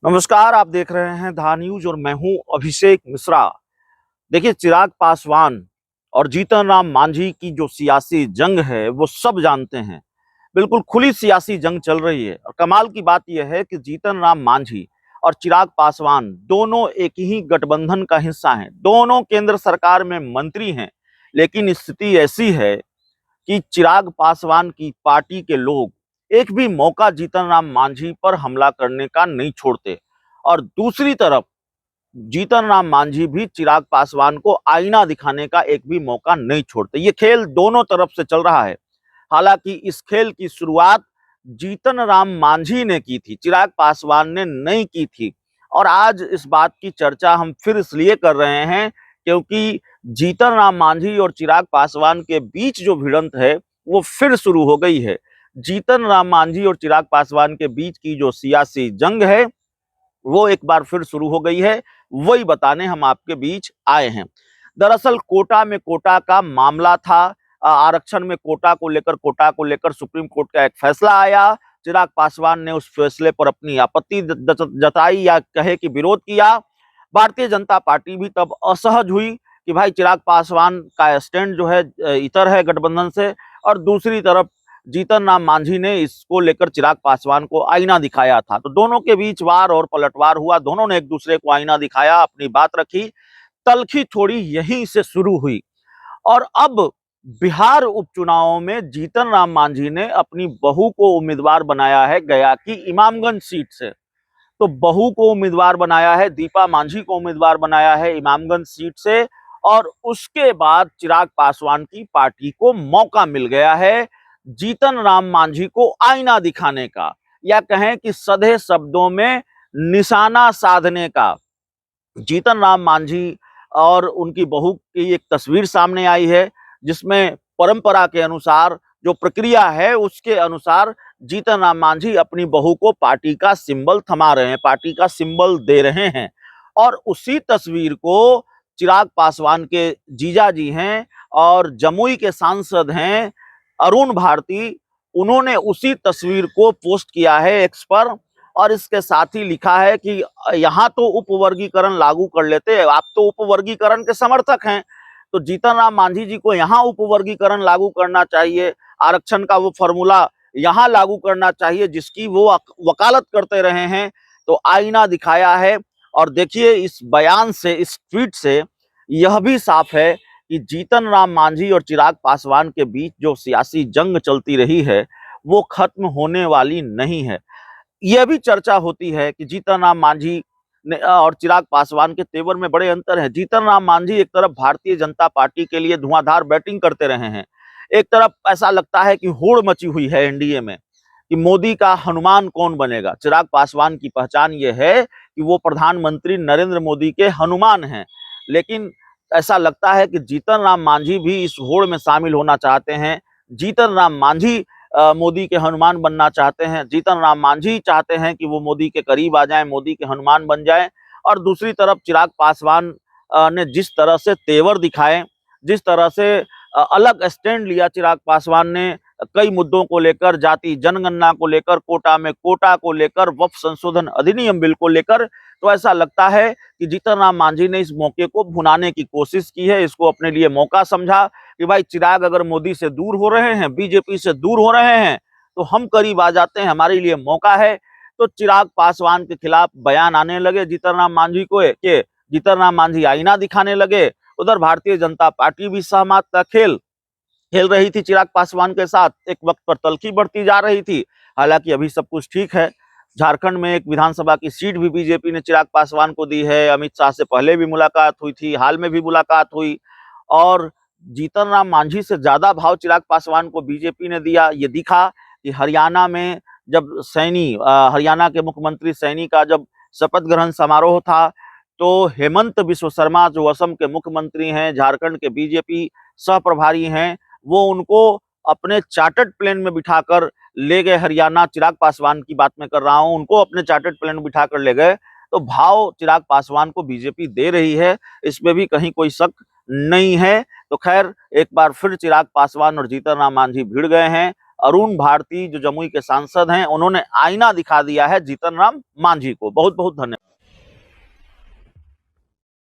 नमस्कार, आप देख रहे हैं धा न्यूज और मैं हूं अभिषेक मिश्रा। देखिए, चिराग पासवान और जीतन राम मांझी की जो सियासी जंग है वो सब जानते हैं। बिल्कुल खुली सियासी जंग चल रही है और कमाल की बात यह है कि जीतन राम मांझी और चिराग पासवान दोनों एक ही गठबंधन का हिस्सा हैं। दोनों केंद्र सरकार में मंत्री हैं, लेकिन स्थिति ऐसी है कि चिराग पासवान की पार्टी के लोग एक भी मौका जीतन राम मांझी पर हमला करने का नहीं छोड़ते और दूसरी तरफ जीतन राम मांझी भी चिराग पासवान को आईना दिखाने का एक भी मौका नहीं छोड़ते। ये खेल दोनों तरफ से चल रहा है। हालांकि इस खेल की शुरुआत जीतन राम मांझी ने की थी, चिराग पासवान ने नहीं की थी। और आज इस बात की चर्चा हम फिर इसलिए कर रहे हैं क्योंकि जीतन राम मांझी और चिराग पासवान के बीच जो भिड़ंत है वो फिर शुरू हो गई है। जीतन राम मांझी और चिराग पासवान के बीच की जो सियासी जंग है वो एक बार फिर शुरू हो गई है। वही बताने हम आपके बीच आए हैं। दरअसल कोटा में कोटा का मामला था। आरक्षण में कोटा को लेकर सुप्रीम कोर्ट का एक फैसला आया। चिराग पासवान ने उस फैसले पर अपनी आपत्ति जताई या कहे कि विरोध किया। भारतीय जनता पार्टी भी तब असहज हुई कि भाई चिराग पासवान का स्टैंड जो है इतर है गठबंधन से, और दूसरी तरफ जीतन राम मांझी ने इसको लेकर चिराग पासवान को आईना दिखाया था। तो दोनों के बीच वार और पलटवार हुआ, दोनों ने एक दूसरे को आईना दिखाया, अपनी बात रखी, तलखी थोड़ी यहीं से शुरू हुई। और अब बिहार उपचुनाव में जीतन राम मांझी ने अपनी बहू को उम्मीदवार बनाया है गया की इमामगंज सीट से। तो बहू को उम्मीदवार बनाया है, दीपा मांझी को उम्मीदवार बनाया है इमामगंज सीट से। और उसके बाद चिराग पासवान की पार्टी को मौका मिल गया है जीतन राम मांझी को आईना दिखाने का, या कहें कि सधे शब्दों में निशाना साधने का। जीतन राम मांझी और उनकी बहू की एक तस्वीर सामने आई है जिसमें परंपरा के अनुसार जो प्रक्रिया है उसके अनुसार जीतन राम मांझी अपनी बहू को पार्टी का सिंबल थमा रहे हैं, पार्टी का सिंबल दे रहे हैं। और उसी तस्वीर को चिराग पासवान के जीजा जी हैं और जमुई के सांसद हैं अरुण भारती, उन्होंने उसी तस्वीर को पोस्ट किया है एक्स पर। और इसके साथ ही लिखा है कि यहाँ तो उपवर्गीकरण लागू कर लेते हैं, आप तो उपवर्गीकरण के समर्थक हैं, तो जीतन राम मांझी जी को यहाँ उपवर्गीकरण लागू करना चाहिए, आरक्षण का वो फॉर्मूला यहाँ लागू करना चाहिए जिसकी वो वकालत करते रहे हैं। तो आईना दिखाया है। और देखिए, इस बयान से, इस ट्वीट से यह भी साफ है कि जीतन राम मांझी और चिराग पासवान के बीच जो सियासी जंग चलती रही है वो खत्म होने वाली नहीं है। यह भी चर्चा होती है कि जीतन राम मांझी और चिराग पासवान के तेवर में बड़े अंतर है। जीतन राम मांझी एक तरफ भारतीय जनता पार्टी के लिए धुआंधार बैटिंग करते रहे हैं, एक तरफ ऐसा लगता है कि होड़ मची हुई है एनडीए में कि मोदी का हनुमान कौन बनेगा। चिराग पासवान की पहचान ये है कि वो प्रधानमंत्री नरेंद्र मोदी के हनुमान हैं, लेकिन ऐसा लगता है कि जीतन राम मांझी भी इस होड़ में शामिल होना चाहते हैं। जीतन राम मांझी मोदी के हनुमान बनना चाहते हैं। जीतन राम मांझी चाहते हैं कि वो मोदी के करीब आ जाएं, मोदी के हनुमान बन जाएं। और दूसरी तरफ चिराग पासवान ने जिस तरह से तेवर दिखाए, जिस तरह से अलग स्टैंड लिया चिराग पासवान ने कई मुद्दों को लेकर, जाति जनगणना को लेकर, कोटा में कोटा को लेकर, वक्फ संशोधन अधिनियम बिल को लेकर, तो ऐसा लगता है कि जीतन राम मांझी ने इस मौके को भुनाने की कोशिश की है, इसको अपने लिए मौका समझा कि भाई चिराग अगर मोदी से दूर हो रहे हैं, बीजेपी से दूर हो रहे हैं, तो हम करीब आ जाते हैं, हमारे लिए मौका है। तो चिराग पासवान के खिलाफ बयान आने लगे जीतन राम मांझी को कि जीतन राम मांझी आईना दिखाने लगे। उधर भारतीय जनता पार्टी भी सहमत का खेल खेल रही थी चिराग पासवान के साथ, एक वक्त पर तल्खी बढ़ती जा रही थी। हालांकि अभी सब कुछ ठीक है। झारखंड में एक विधानसभा की सीट भी बीजेपी ने चिराग पासवान को दी है। अमित शाह से पहले भी मुलाकात हुई थी, हाल में भी मुलाकात हुई। और जीतन राम मांझी से ज्यादा भाव चिराग पासवान को बीजेपी ने दिया। ये दिखा कि हरियाणा में जब हरियाणा के मुख्यमंत्री सैनी का जब शपथ ग्रहण समारोह था, तो हेमंत बिश्व शर्मा जो असम के मुख्यमंत्री हैं, झारखंड के बीजेपी सह प्रभारी हैं, वो उनको अपने चार्टर्ड प्लेन में बिठाकर ले गए हरियाणा। चिराग पासवान की बात मैं कर रहा हूं, उनको अपने चार्टर्ड प्लेन में बिठाकर ले गए। तो भाव चिराग पासवान को बीजेपी दे रही है, इसमें भी कहीं कोई शक नहीं है। तो खैर, एक बार फिर चिराग पासवान और जीतन राम मांझी भिड़ गए हैं अरुण भारती जो जमुई के सांसद हैं, उन्होंने आईना दिखा दिया है जीतन राम मांझी को। बहुत बहुत धन्यवाद।